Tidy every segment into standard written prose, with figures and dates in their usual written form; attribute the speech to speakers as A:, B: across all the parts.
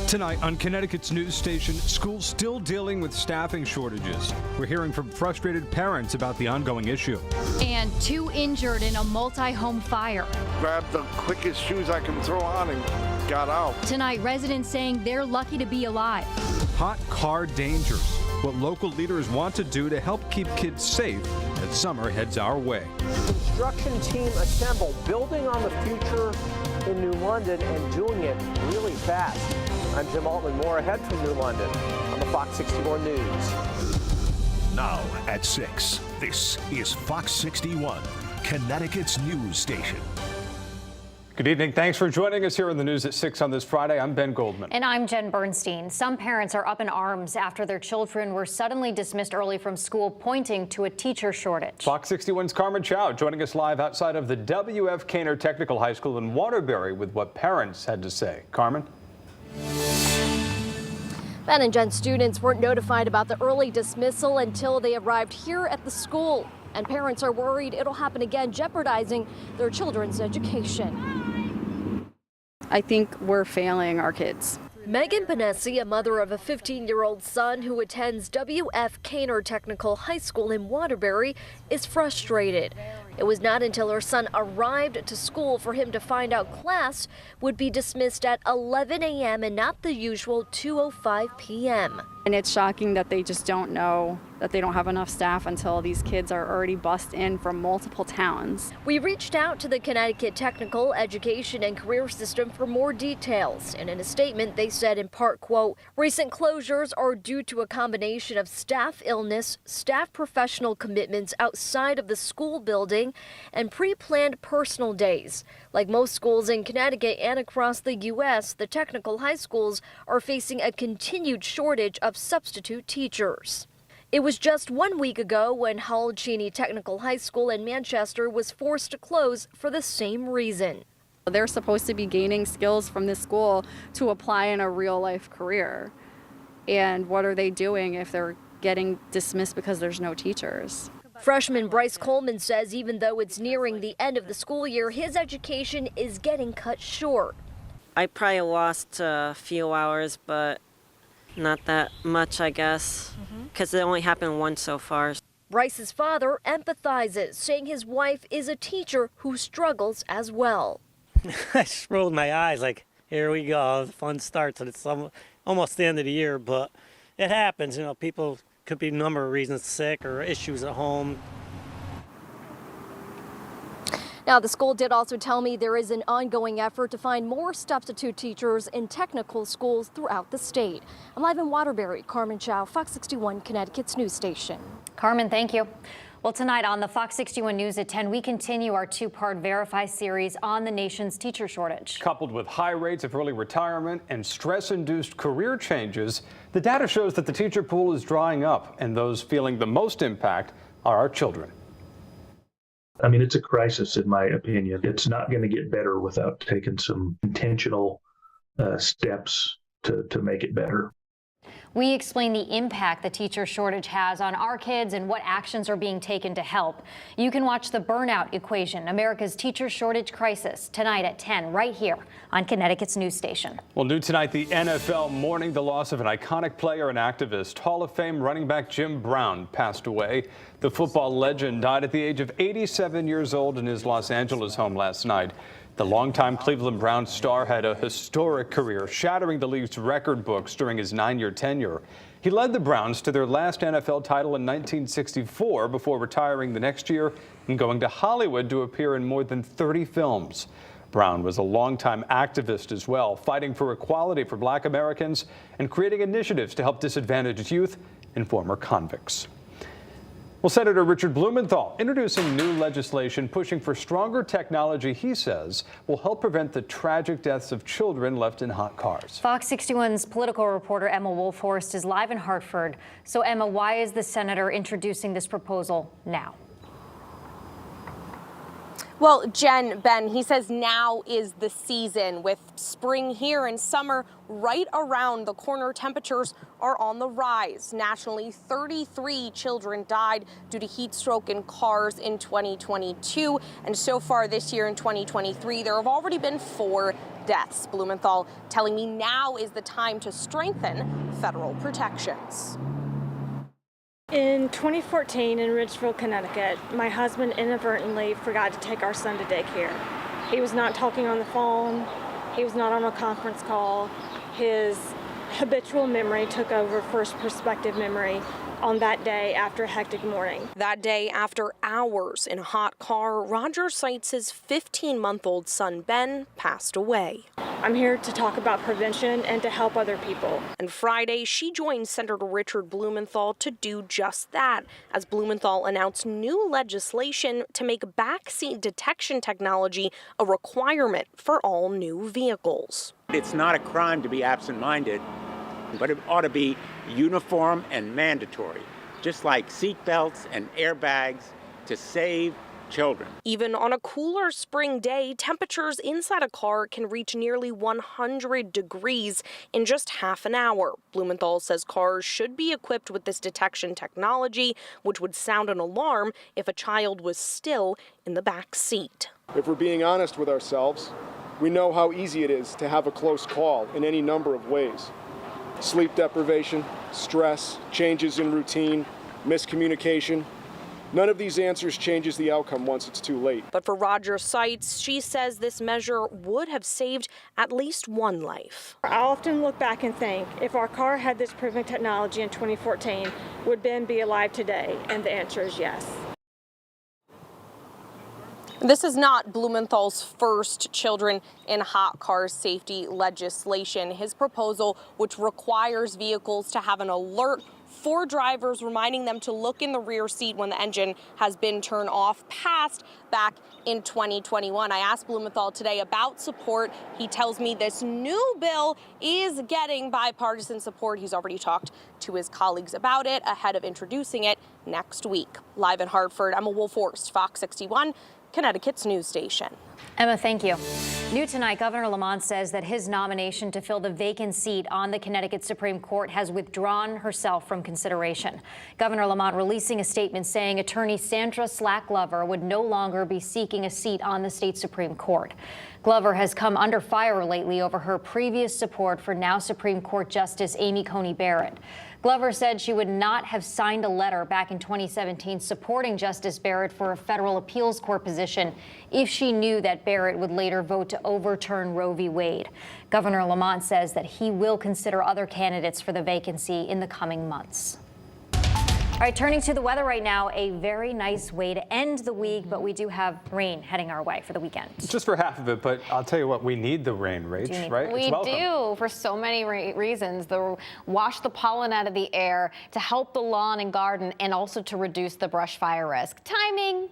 A: Tonight on Connecticut's news station, schools still dealing with staffing shortages. We're hearing from frustrated parents about the ongoing issue.
B: And 2 injured in a multi-home fire.
C: Grabbed the quickest shoes I can throw on and got out.
B: Tonight, residents saying they're lucky to be alive.
A: Hot car dangers. What local leaders want to do to help keep kids safe as summer heads our way.
D: Construction team assembled, building on the future in New London and doing it really fast. I'm Jim Altman. More ahead from New London on the Fox 61 News.
E: Now at 6, this is Fox 61, Connecticut's news station.
A: Good evening. Thanks for joining us here on the news at 6 on this Friday. I'm Ben Goldman.
F: And I'm Jen Bernstein. Some parents are up in arms after their children were suddenly dismissed early from school, pointing to a teacher shortage.
A: Fox 61's Carmen Chow joining us live outside of the W.F. Kaner Technical High School in Waterbury with what parents had to say. Carmen?
G: Ben and Jen, students weren't notified about the early dismissal until they arrived here at the school. And parents are worried it'll happen again, jeopardizing their children's education.
H: I think we're failing our kids.
G: Megan Panesi, a mother of a 15-year-old son who attends W.F. Kaner Technical High School in Waterbury, is frustrated. It was not until her son arrived to school for him to find out class would be dismissed at 11 a.m. and not the usual 2:05 p.m.
H: And it's shocking that they just don't know that they don't have enough staff until these kids are already bussed in from multiple towns.
G: We reached out to the Connecticut Technical Education and Career System for more details. And in a statement, they said in part, quote, recent closures are due to a combination of staff illness, staff professional commitments outside of the school building, and pre-planned personal days. Like most schools in Connecticut and across the U.S., the technical high schools are facing a continued shortage of substitute teachers. It was just 1 week ago when Hull Cheney Technical High School in Manchester was forced to close for the same reason.
H: They're supposed to be gaining skills from this school to apply in a real-life career. And what are they doing if they're getting dismissed because there's no teachers?
G: Freshman Bryce Coleman says even though it's nearing the end of the school year, his education is getting cut short.
I: I probably lost a few hours, but not that much, I guess, because it only happened once so far.
G: Bryce's father empathizes, saying his wife is a teacher who struggles as well.
J: I just rolled my eyes like, here we go, the fun starts, and it's almost the end of the year, but it happens, you know, people could be a number of reasons, sick or issues at home.
G: Now, the school did also tell me there is an ongoing effort to find more substitute teachers in technical schools throughout the state. I'm live in Waterbury. Carmen Chow, Fox 61, Connecticut's news station.
F: Carmen, thank you. Well, tonight on the Fox 61 News at 10, we continue our 2-part Verify series on the nation's teacher shortage.
A: Coupled with high rates of early retirement and stress-induced career changes, the data shows that the teacher pool is drying up, and those feeling the most impact are our children.
K: I mean, it's a crisis, in my opinion. It's not going to get better without taking some intentional steps to make it better.
F: We explain the impact the teacher shortage has on our kids and what actions are being taken to help. You can watch The Burnout Equation, America's Teacher Shortage Crisis, tonight at 10, right here on Connecticut's news station.
A: Well, new tonight, the NFL mourning the loss of an iconic player and activist. Hall of Fame running back Jim Brown passed away. The football legend died at the age of 87 years old in his Los Angeles home last night. The longtime Cleveland Browns star had a historic career, shattering the league's record books during his 9-year tenure. He led the Browns to their last NFL title in 1964 before retiring the next year and going to Hollywood to appear in more than 30 films. Brown was a longtime activist as well, fighting for equality for Black Americans and creating initiatives to help disadvantaged youth and former convicts. Well, Senator Richard Blumenthal introducing new legislation pushing for stronger technology he says will help prevent the tragic deaths of children left in hot cars.
F: Fox 61's political reporter Emma Wolfhorst is live in Hartford. So, Emma, why is the senator introducing this proposal now?
L: Well, Jen, Ben, he says now is the season. With spring here and summer right around the corner, temperatures are on the rise. Nationally, 33 children died due to heat stroke in cars in 2022. And so far this year in 2023, there have already been 4 deaths. Blumenthal telling me now is the time to strengthen federal protections.
M: In 2014 in Ridgeville, Connecticut, my husband inadvertently forgot to take our son to daycare. He was not talking on the phone. He was not on a conference call. His habitual memory took over first perspective memory on that day after a hectic morning.
L: That day, after hours in a hot car, Roger cites his 15-month-old son, Ben, passed away.
M: I'm here to talk about prevention and to help other people.
L: And Friday, she joined Senator Richard Blumenthal to do just that, as Blumenthal announced new legislation to make backseat detection technology a requirement for all new vehicles.
N: It's not a crime to be absent-minded, but it ought to be uniform and mandatory, just like seatbelts and airbags to save children.
L: Even on a cooler spring day, temperatures inside a car can reach nearly 100 degrees in just half an hour. Blumenthal says cars should be equipped with this detection technology, which would sound an alarm if a child was still in the back seat.
O: If we're being honest with ourselves, we know how easy it is to have a close call in any number of ways. Sleep deprivation, stress, changes in routine, miscommunication. None of these answers changes the outcome once it's too late.
L: But for Roger Seitz, she says this measure would have saved at least one life.
M: I often look back and think, if our car had this proven technology in 2014, would Ben be alive today? And the answer is yes.
L: This is not Blumenthal's first children in hot car safety legislation. His proposal, which requires vehicles to have an alert for drivers, reminding them to look in the rear seat when the engine has been turned off, passed back in 2021. I asked Blumenthal today about support. He tells me this new bill is getting bipartisan support. He's already talked to his colleagues about it ahead of introducing it next week. Live in Hartford, Emma Wolforst, Fox 61. Connecticut's news station.
F: Emma, thank you. New tonight, Governor Lamont says that his nomination to fill the vacant seat on the Connecticut Supreme Court has withdrawn herself from consideration. Governor Lamont releasing a statement saying attorney Sandra Slack Glover would no longer be seeking a seat on the state Supreme Court. Glover has come under fire lately over her previous support for now Supreme Court Justice Amy Coney Barrett. Glover said she would not have signed a letter back in 2017 supporting Justice Barrett for a federal appeals court position if she knew that Barrett would later vote to overturn Roe v. Wade. Governor Lamont says that he will consider other candidates for the vacancy in the coming months. All right, turning to the weather right now, a very nice way to end the week, but we do have rain heading our way for the weekend.
A: Just for half of it, but I'll tell you what, we need the rain, Rach, right?
P: We do, for so many reasons. Wash the pollen out of the air, to help the lawn and garden, and also to reduce the brush fire risk. Timing,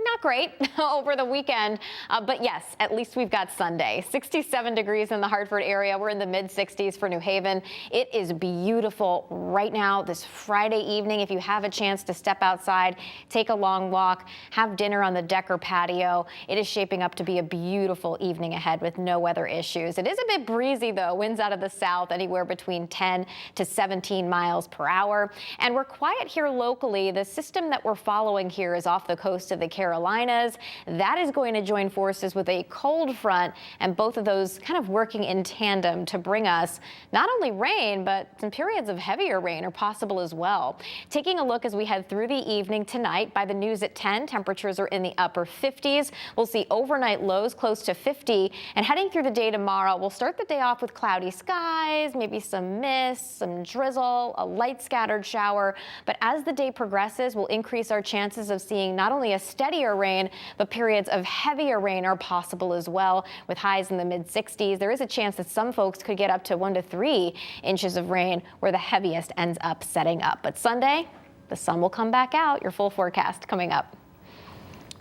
P: not great over the weekend, but yes, at least we've got Sunday. 67 degrees in the Hartford area. We're in the mid-60s for New Haven. It is beautiful right now this Friday evening. If you have a chance to step outside, take a long walk, have dinner on the deck or patio, it is shaping up to be a beautiful evening ahead with no weather issues. It is a bit breezy though. Winds out of the south anywhere between 10 to 17 miles per hour. And we're quiet here locally. The system that we're following here is off the coast of the Carolinas. That is going to join forces with a cold front, and both of those kind of working in tandem to bring us not only rain, but some periods of heavier rain are possible as well. Taking a look as we head through the evening tonight, by the news at 10, temperatures are in the upper 50s. We'll see overnight lows close to 50, and heading through the day tomorrow, we'll start the day off with cloudy skies, maybe some mist, some drizzle, a light scattered shower. But as the day progresses, we'll increase our chances of seeing not only a steadier rain, but periods of heavier rain are possible as well, with highs in the mid-60s. There is a chance that some folks could get up to 1 to 3 inches of rain, where the heaviest ends up setting up. But Sunday, the sun will come back out. Your full forecast coming up.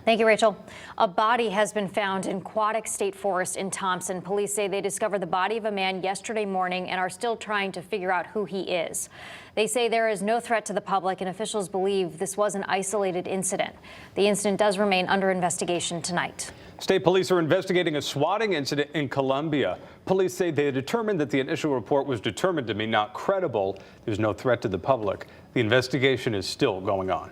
F: Thank you, Rachel. A body has been found in Quadic State Forest in Thompson. Police say they discovered the body of a man yesterday morning and are still trying to figure out who he is. They say there is no threat to the public, and officials believe this was an isolated incident. The incident does remain under investigation tonight.
A: State police are investigating a swatting incident in Columbia. Police say they determined that the initial report was determined to be not credible. There's no threat to the public. The investigation is still going on.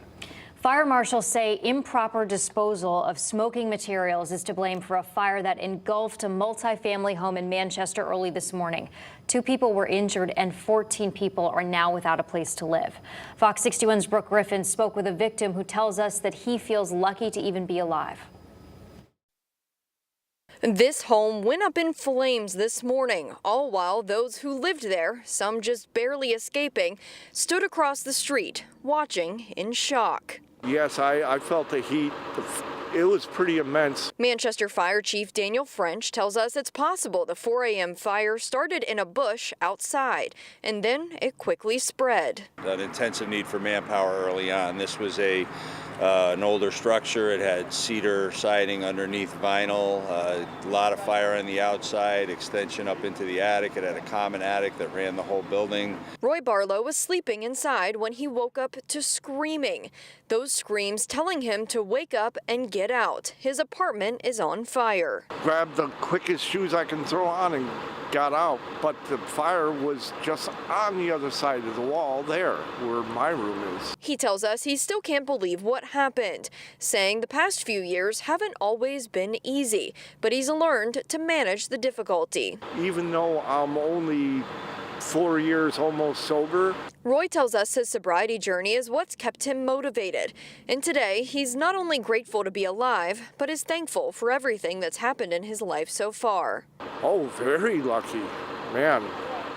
F: Fire marshals say improper disposal of smoking materials is to blame for a fire that engulfed a multi-family home in Manchester early this morning. 2 people were injured and 14 people are now without a place to live. Fox 61's Brooke Griffin spoke with a victim who tells us that he feels lucky to even be alive.
Q: This home went up in flames this morning, all while those who lived there, some just barely escaping, stood across the street, watching in shock.
C: Yes, I felt the heat. It was pretty immense.
Q: Manchester Fire Chief Daniel French tells us it's possible the 4 a.m. fire started in a bush outside, and then it quickly spread.
R: An intensive need for manpower early on. This was an older structure. It had cedar siding underneath vinyl, a lot of fire on the outside, extension up into the attic. It had a common attic that ran the whole building.
Q: Roy Barlow was sleeping inside when he woke up to screaming. Those screams telling him to wake up and get out. His apartment is on fire.
C: Grabbed the quickest shoes I can throw on and got out, but the fire was just on the other side of the wall there where my room is.
Q: He tells us he still can't believe what happened, saying the past few years haven't always been easy, but he's learned to manage the difficulty.
C: Even though I'm only 4 years almost sober.
Q: Roy tells us his sobriety journey is what's kept him motivated. And today, he's not only grateful to be alive, but is thankful for everything that's happened in his life so far.
C: Oh, very lucky. Man,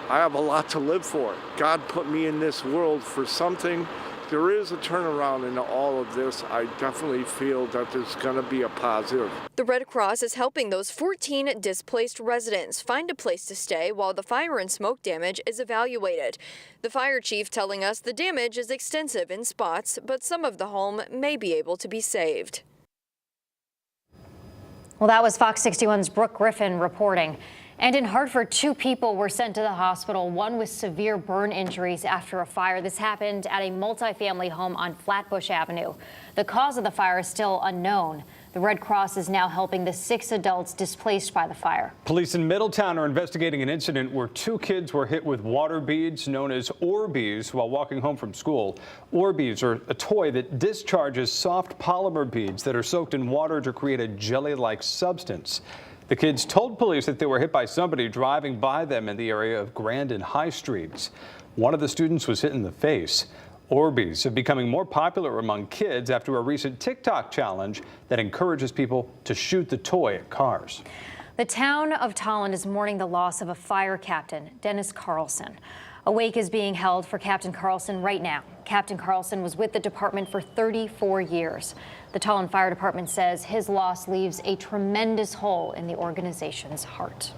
C: I have a lot to live for. God put me in this world for something. There is a turnaround in all of this. I definitely feel that there's going to be a positive.
Q: The Red Cross is helping those 14 displaced residents find a place to stay while the fire and smoke damage is evaluated. The fire chief telling us the damage is extensive in spots, but some of the home may be able to be saved.
F: Well, that was Fox 61's Brooke Griffin reporting. And in Hartford, 2 people were sent to the hospital, one with severe burn injuries after a fire. This happened at a multifamily home on Flatbush Avenue. The cause of the fire is still unknown. The Red Cross is now helping the 6 adults displaced by the fire.
A: Police in Middletown are investigating an incident where 2 kids were hit with water beads known as Orbeez while walking home from school. Orbeez are a toy that discharges soft polymer beads that are soaked in water to create a jelly-like substance. The kids told police that they were hit by somebody driving by them in the area of Grand and High Streets. One of the students was hit in the face. Orbeez are becoming more popular among kids after a recent TikTok challenge that encourages people to shoot the toy at cars.
F: The town of Tolland is mourning the loss of a fire captain, Dennis Carlson. A wake is being held for Captain Carlson right now. Captain Carlson was with the department for 34 years. The Tolland Fire Department says his loss leaves a tremendous hole in the organization's heart.